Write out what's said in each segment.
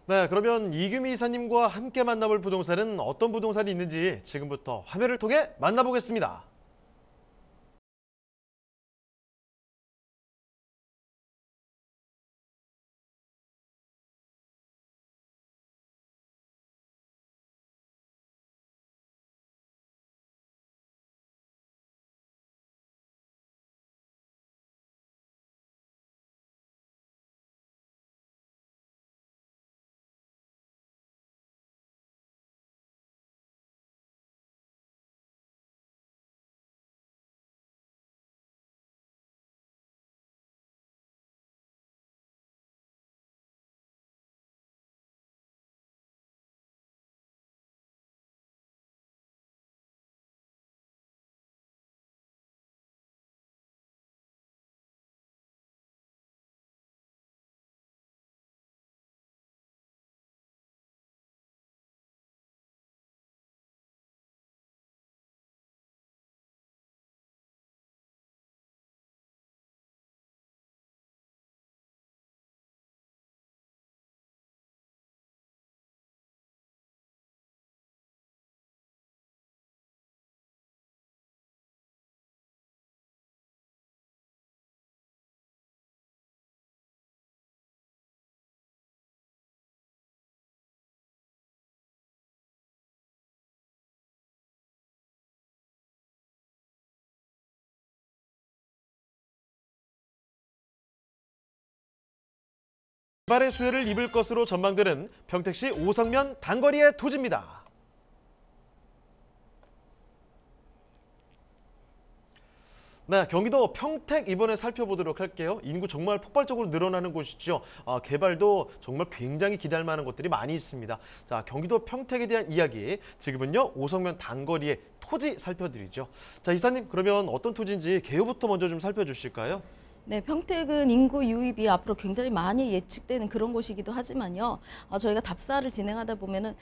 네, 그러면 이규미 이사님과 함께 만나볼 부동산은 어떤 부동산이 있는지 지금부터 화면을 통해 만나보겠습니다. 개발의 수혜를 입을 것으로 전망되는 평택시 오성면 단거리의 토지입니다. 네, 경기도 평택 이번에 살펴보도록 할게요. 인구 정말 폭발적으로 늘어나는 곳이죠. 개발도 정말 굉장히 기대할 만한 것들이 많이 있습니다. 자, 경기도 평택에 대한 이야기, 지금은요 오성면 단거리의 토지 살펴드리죠. 자, 이사님, 그러면 어떤 토지인지 개요부터 먼저 좀 살펴주실까요? 네, 평택은 인구 유입이 앞으로 굉장히 많이 예측되는 그런 곳이기도 하지만요. 저희가 답사를 진행하다 보면은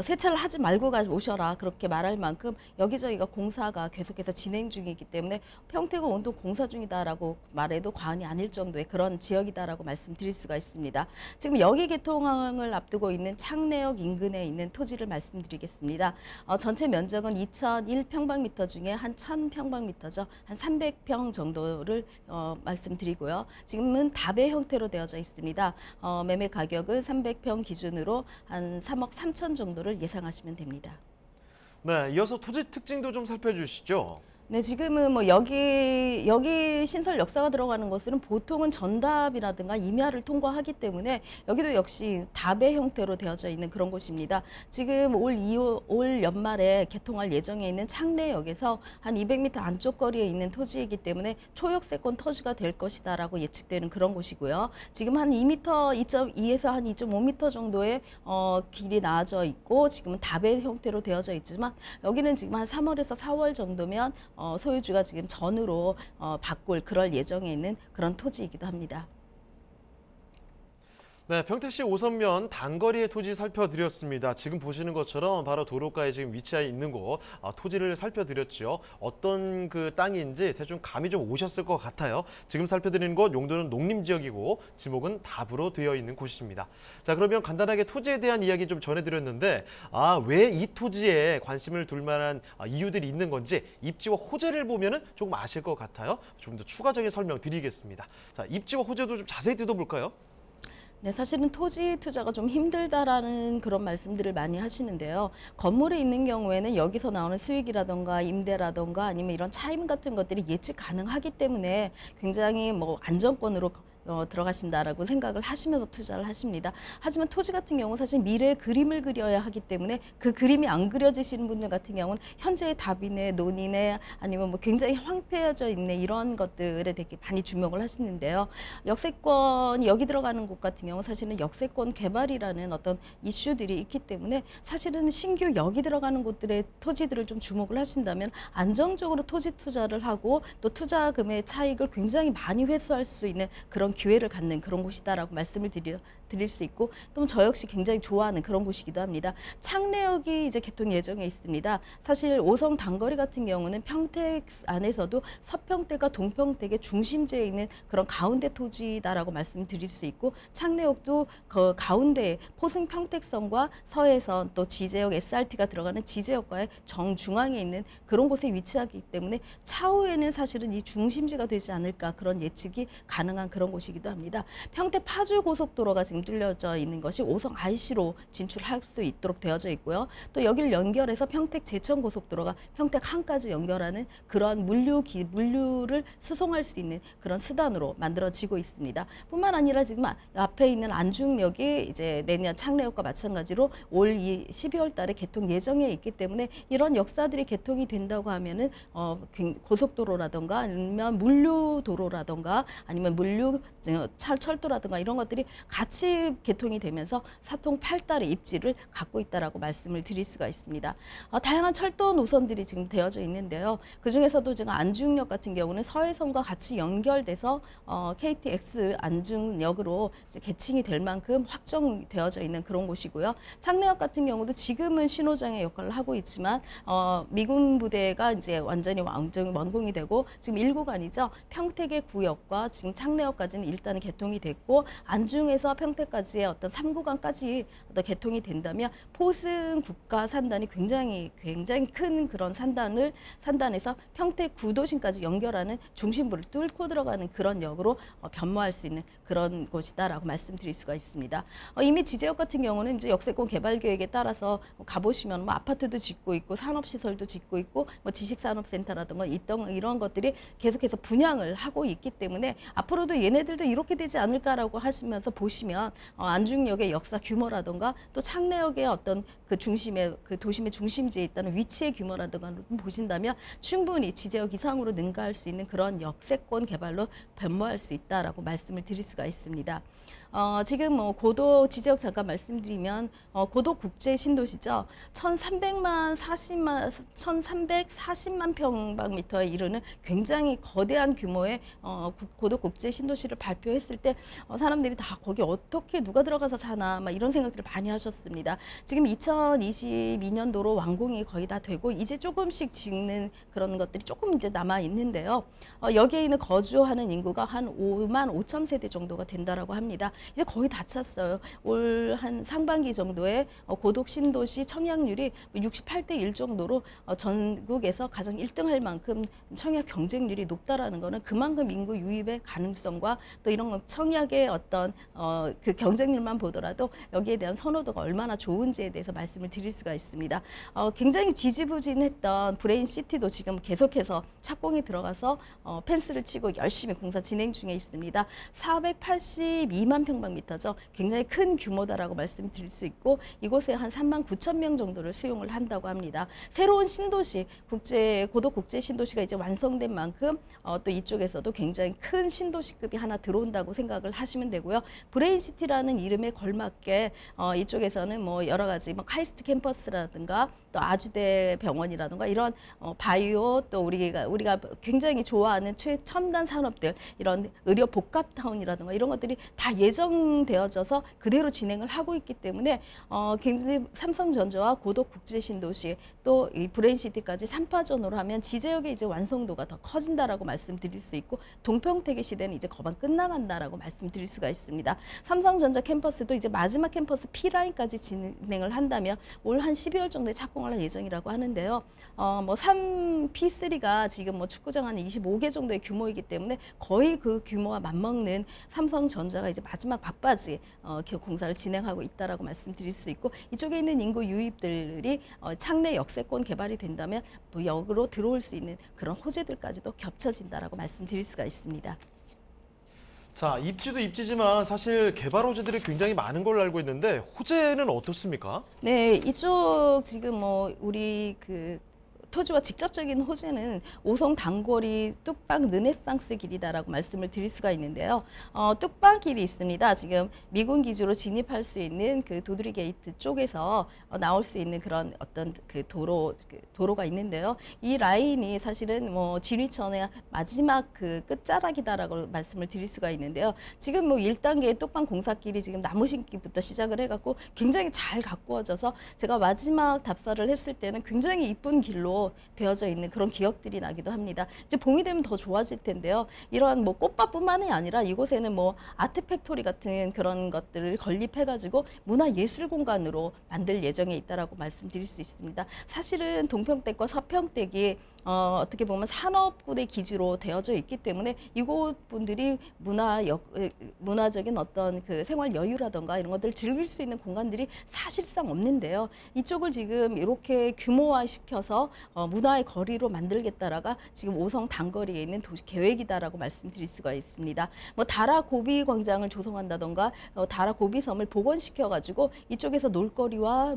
세차를 하지 말고 오셔라 그렇게 말할 만큼 여기저기가 공사가 계속해서 진행 중이기 때문에 평택은 온통 공사 중이다라고 말해도 과언이 아닐 정도의 그런 지역이다라고 말씀드릴 수가 있습니다. 지금 여기 개통을 앞두고 있는 창내역 인근에 있는 토지를 말씀드리겠습니다. 전체 면적은 2,001평방미터 중에 한 1,000평방미터죠. 한 300평 정도를 말씀드리고요. 지금은 다배 형태로 되어져 있습니다. 매매 가격은 300평 기준으로 한 3억 3천 정도를 예상하시면 됩니다. 네, 이어서 토지 특징도 좀 살펴주시죠. 네, 지금은 뭐 여기 신설 역사가 들어가는 것은 보통은 전답이라든가 임야를 통과하기 때문에 여기도 역시 답의 형태로 되어져 있는 그런 곳입니다. 지금 올 연말에 개통할 예정에 있는 창내역에서 한 200m 안쪽 거리에 있는 토지이기 때문에 초역세권 토지가 될 것이다라고 예측되는 그런 곳이고요. 지금 한 2m, 2.2에서 한 2.5m 정도의 길이 나아져 있고 지금은 답의 형태로 되어져 있지만 여기는 지금 한 3월에서 4월 정도면 소유주가 지금 전으로 바꿀 그럴 예정에 있는 그런 토지이기도 합니다. 네, 평택시 오성면 단거리의 토지 살펴드렸습니다. 지금 보시는 것처럼 바로 도로가에 지금 위치해 있는 곳, 토지를 살펴드렸죠. 어떤 그 땅인지 대충 감이 좀 오셨을 것 같아요. 지금 살펴드리는 곳 용도는 농림지역이고 지목은 답으로 되어 있는 곳입니다. 자, 그러면 간단하게 토지에 대한 이야기 좀 전해드렸는데 왜 이 토지에 관심을 둘 만한 이유들이 있는 건지 입지와 호재를 보면은 조금 아실 것 같아요. 좀 더 추가적인 설명 드리겠습니다. 자, 입지와 호재도 좀 자세히 뜯어볼까요? 네, 사실은 토지 투자가 좀 힘들다라는 그런 말씀들을 많이 하시는데요. 건물에 있는 경우에는 여기서 나오는 수익이라던가 임대라던가 아니면 이런 차임 같은 것들이 예측 가능하기 때문에 굉장히 뭐 안정권으로 들어가신다라고 생각을 하시면서 투자를 하십니다. 하지만 토지 같은 경우 사실 미래의 그림을 그려야 하기 때문에 그 그림이 안 그려지시는 분들 같은 경우는 현재의 답이네, 논이네, 아니면 뭐 굉장히 황폐해져 있네 이런 것들에 되게 많이 주목을 하시는데요. 역세권이 여기 들어가는 곳 같은 경우 사실은 역세권 개발이라는 어떤 이슈들이 있기 때문에 사실은 신규 여기 들어가는 곳들의 토지들을 좀 주목을 하신다면 안정적으로 토지 투자를 하고 또 투자금의 차익을 굉장히 많이 회수할 수 있는 그런 기회를 갖는 그런 곳이다라고 말씀을 드릴 수 있고 또 저 역시 굉장히 좋아하는 그런 곳이기도 합니다. 창내역이 이제 개통 예정에 있습니다. 사실 5성 단거리 같은 경우는 평택 안에서도 서평택과 동평택의 중심지에 있는 그런 가운데 토지다라고 말씀드릴 수 있고 창내역도 그 가운데 포승 평택선과 서해선 또 지제역 SRT가 들어가는 지제역과의 정중앙에 있는 그런 곳에 위치하기 때문에 차후에는 사실은 이 중심지가 되지 않을까 그런 예측이 가능한 그런 곳이기도 합니다. 평택 파주 고속도로가 지금 뚫려져 있는 것이 5성 IC로 진출할 수 있도록 되어져 있고요. 또 여기를 연결해서 평택 제천 고속도로가 평택 항까지 연결하는 그런 물류를 수송할 수 있는 그런 수단으로 만들어지고 있습니다. 뿐만 아니라 지금 앞에 있는 안중역이 이제 내년 창내역과 마찬가지로 올 12월 달에 개통 예정에 있기 때문에 이런 역사들이 개통이 된다고 하면은 고속도로라든가 아니면 물류도로라든가 아니면 철도라든가 이런 것들이 같이 개통이 되면서 사통팔달의 입지를 갖고 있다라고 말씀을 드릴 수가 있습니다. 다양한 철도 노선들이 지금 되어져 있는데요. 그 중에서도 지금 안중역 같은 경우는 서해선과 같이 연결돼서 KTX 안중역으로 이제 개칭이 될 만큼 확정되어져 있는 그런 곳이고요. 창내역 같은 경우도 지금은 신호장의 역할을 하고 있지만 미군 부대가 이제 완전히 완공이 되고 지금 1구간이죠. 평택의 구역과 지금 창내역까지는 일단은 개통이 됐고 안중에서 평택까지의 어떤 3구간까지 어떤 개통이 된다면 포승 국가 산단이 굉장히 큰 그런 산단에서 평택 구도심까지 연결하는 중심부를 뚫고 들어가는 그런 역으로 변모할 수 있는 그런 곳이다라고 말씀드릴 수가 있습니다. 이미 지제역 같은 경우는 이제 역세권 개발 계획에 따라서 가보시면 뭐 아파트도 짓고 있고 산업시설도 짓고 있고 뭐 지식산업센터라든가 이런 것들이 계속해서 분양을 하고 있기 때문에 앞으로도 얘네들도 이렇게 되지 않을까라고 하시면서 보시면 안중역의 역사 규모라든가 또 창내역의 어떤 그 도심의 중심지에 있다는 위치의 규모라든가 보신다면 충분히 지제역 이상으로 능가할 수 있는 그런 역세권 개발로 변모할 수 있다라고 말씀을 드릴 수가 있습니다. 지금 뭐 고도 지제역 잠깐 말씀드리면 고도 국제 신도시죠. 1340만 평방미터에 이르는 굉장히 거대한 규모의 고도 국제 신도시를 발표했을 때 사람들이 다 거기 어떻게 누가 들어가서 사나 막 이런 생각들을 많이 하셨습니다. 지금 2022년도로 완공이 거의 다 되고 이제 조금씩 짓는 그런 것들이 조금 이제 남아 있는데요. 여기에 있는 거주하는 인구가 한 5만 5천 세대 정도가 된다라고 합니다. 이제 거의 다 찼어요. 올 한 상반기 정도에 고독 신도시 청약률이 68대 1 정도로 전국에서 가장 1등할 만큼 청약 경쟁률이 높다라는 거는 그만큼 인구 유입의 가능성과 또 이런 청약의 어떤 그 경쟁률만 보더라도 여기에 대한 선호도가 얼마나 좋은지에 대해서 말씀을 드릴 수가 있습니다. 굉장히 지지부진했던 브레인시티도 지금 계속해서 착공이 들어가서 펜스를 치고 열심히 공사 진행 중에 있습니다. 482만 평방미터죠. 굉장히 큰 규모다라고 말씀드릴 수 있고 이곳에 한 3만 9천 명 정도를 수용을 한다고 합니다. 새로운 신도시, 고도 국제 신도시가 이제 완성된 만큼 또 이쪽에서도 굉장히 큰 신도시급이 하나 들어온다고 생각을 하시면 되고요. 브레인시티라는 이름에 걸맞게 이쪽에서는 뭐 여러 가지 뭐 카이스트 캠퍼스라든가 또 아주대 병원이라든가 이런 바이오 또 우리가 굉장히 좋아하는 최첨단 산업들 이런 의료 복합타운이라든가 이런 것들이 다 예정되어져서 그대로 진행을 하고 있기 때문에 굉장히 삼성전자와 고도 국제 신도시 또 이 브레인시티까지 3파전으로 하면 지제역의 이제 완성도가 더 커진다라고 말씀드릴 수 있고 동평택의 시대는 이제 거반 끝나간다라고 말씀드릴 수가 있습니다. 삼성전자 캠퍼스도 이제 마지막 캠퍼스 P라인까지 진행을 한다면 올 한 12월 정도에 착공을 할 예정이라고 하는데요. 뭐 3P3가 지금 뭐 축구장 한 25개 정도의 규모이기 때문에 거의 그 규모와 맞먹는 삼성전자가 이제 마지막 막바지 공사를 진행하고 있다라고 말씀드릴 수 있고 이쪽에 있는 인구 유입들이 창내 역세권 개발이 된다면 또 역으로 들어올 수 있는 그런 호재들까지도 겹쳐진다라고 말씀드릴 수가 있습니다. 자, 입지도 입지지만 사실 개발 호재들이 굉장히 많은 걸로 알고 있는데 호재는 어떻습니까? 네, 이쪽 지금 뭐 우리 그 토지와 직접적인 호재는 오송 단거리 뚝방 르네상스 길이다라고 말씀을 드릴 수가 있는데요. 뚝방 길이 있습니다. 지금 미군 기지로 진입할 수 있는 그 도드리 게이트 쪽에서 나올 수 있는 그런 어떤 그 도로가 있는데요. 이 라인이 사실은 뭐 진위천의 마지막 그 끝자락이다라고 말씀을 드릴 수가 있는데요. 지금 뭐 1단계 뚝방 공사길이 지금 나무 심기부터 시작을 해갖고 굉장히 잘 가꾸어져서 제가 마지막 답사를 했을 때는 굉장히 이쁜 길로 되어져 있는 그런 기억들이 나기도 합니다. 이제 봄이 되면 더 좋아질 텐데요. 이러한 뭐 꽃밭뿐만이 아니라 이곳에는 뭐 아트 팩토리 같은 그런 것들을 건립해가지고 문화예술 공간으로 만들 예정에 있다라고 말씀드릴 수 있습니다. 사실은 동평댁과 서평댁이 어떻게 보면 산업군의 기지로 되어져 있기 때문에 이곳 분들이 문화적인 어떤 그 생활 여유라던가 이런 것들을 즐길 수 있는 공간들이 사실상 없는데요. 이쪽을 지금 이렇게 규모화시켜서 문화의 거리로 만들겠다라가 지금 오성 단거리에 있는 도시 계획이다라고 말씀드릴 수가 있습니다. 뭐 다라 고비 광장을 조성한다던가 다라 고비섬을 복원시켜가지고 이쪽에서 놀거리와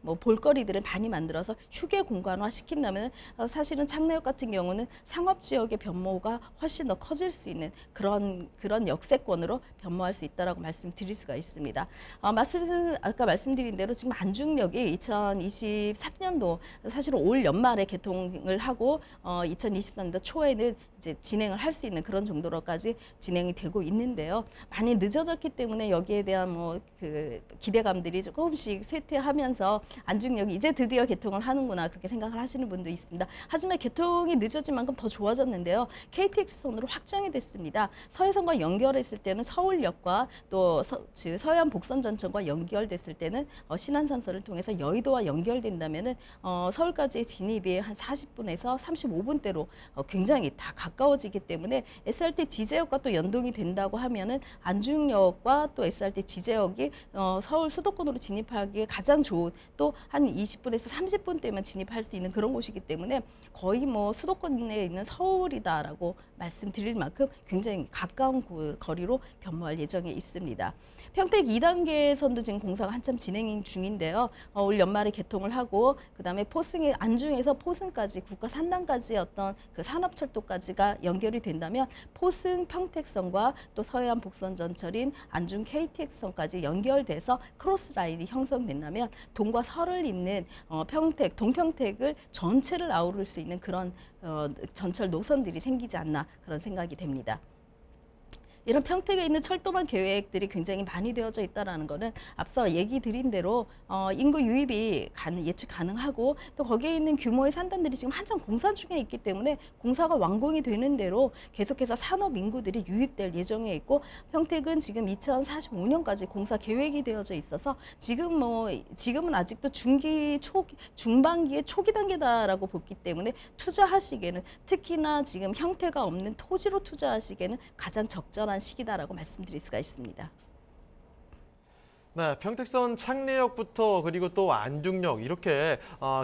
뭐 볼거리들을 많이 만들어서 휴게 공간화 시킨다면 사실은 창내역 같은 경우는 상업 지역의 변모가 훨씬 더 커질 수 있는 그런 역세권으로 변모할 수 있다라고 말씀드릴 수가 있습니다. 아까 말씀드린 대로 지금 안중역이 2023년도 사실은 올 연말에 개통을 하고 2023년도 초에는 이제 진행을 할 수 있는 그런 정도로까지 진행이 되고 있는데요. 많이 늦어졌기 때문에 여기에 대한 뭐 그 기대감들이 조금씩 쇠퇴하면서 안중역이 이제 드디어 개통을 하는구나 그렇게 생각을 하시는 분도 있습니다. 하지만 개통이 늦어진 만큼 더 좋아졌는데요. KTX선으로 확정이 됐습니다. 서해선과 연결했을 때는 서울역과 또 서해안 복선전철과 연결됐을 때는 신안산선을 통해서 여의도와 연결된다면은 서울까지의 진입이 한 40분에서 35분대로 굉장히 다 가까워지기 때문에 SRT 지제역과 또 연동이 된다고 하면은 안중역과 또 SRT 지제역이 서울 수도권으로 진입하기에 가장 좋은 또 한 20분에서 30분대면 진입할 수 있는 그런 곳이기 때문에 거의 뭐 수도권에 있는 서울이다라고 말씀드릴 만큼 굉장히 가까운 거리로 변모할 예정에 있습니다. 평택 2단계선도 지금 공사가 한참 진행 중인데요. 올 연말에 개통을 하고 그다음에 포승의 안중에서 포승까지 국가 산단까지 어떤 그 산업철도까지가 연결이 된다면 포승 평택선과 또 서해안 복선전철인 안중 KTX선까지 연결돼서 크로스 라인이 형성된다면 동과 설을 잇는 동평택을 전체를 아우를 수 있는 그런 전철 노선들이 생기지 않나 그런 생각이 됩니다. 이런 평택에 있는 철도망 계획들이 굉장히 많이 되어져 있다는 것은 앞서 얘기 드린 대로 인구 유입이 예측 가능하고 또 거기에 있는 규모의 산단들이 지금 한참 공사 중에 있기 때문에 공사가 완공이 되는 대로 계속해서 산업 인구들이 유입될 예정에 있고 평택은 지금 2045년까지 공사 계획이 되어져 있어서 지금은 아직도 중반기의 초기 단계다라고 보기 때문에 투자하시기에는 특히나 지금 형태가 없는 토지로 투자하시기에는 가장 적절한 시기다라고 말씀드릴 수가 있습니다. 네, 평택선 창례역부터 그리고 또 안중역 이렇게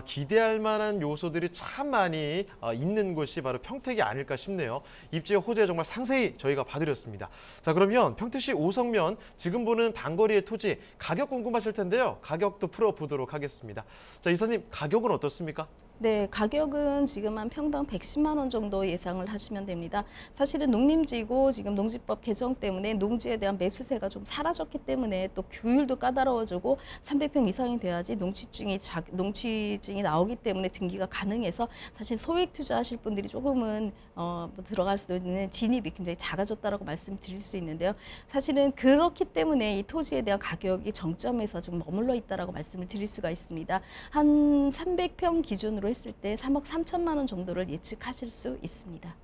기대할 만한 요소들이 참 많이 있는 곳이 바로 평택이 아닐까 싶네요. 입지 호재 정말 상세히 저희가 봐드렸습니다. 자, 그러면 평택시 오성면 지금 보는 단거리의 토지 가격 궁금하실 텐데요. 가격도 풀어보도록 하겠습니다. 자, 이사님 가격은 어떻습니까? 네, 가격은 지금 한 평당 110만 원 정도 예상을 하시면 됩니다. 사실은 농림지고 지금 농지법 개정 때문에 농지에 대한 매수세가 좀 사라졌기 때문에 또 규율도 까다로워지고 300평 이상이 돼야지 농취증이 나오기 때문에 등기가 가능해서 사실 소액 투자하실 분들이 조금은 들어갈 수 있는 진입이 굉장히 작아졌다라고 말씀드릴 수 있는데요. 사실은 그렇기 때문에 이 토지에 대한 가격이 정점에서 좀 머물러 있다라고 말씀을 드릴 수가 있습니다. 한 300평 기준으로 했을 때 3억 3천만 원 정도를 예측하실 수 있습니다.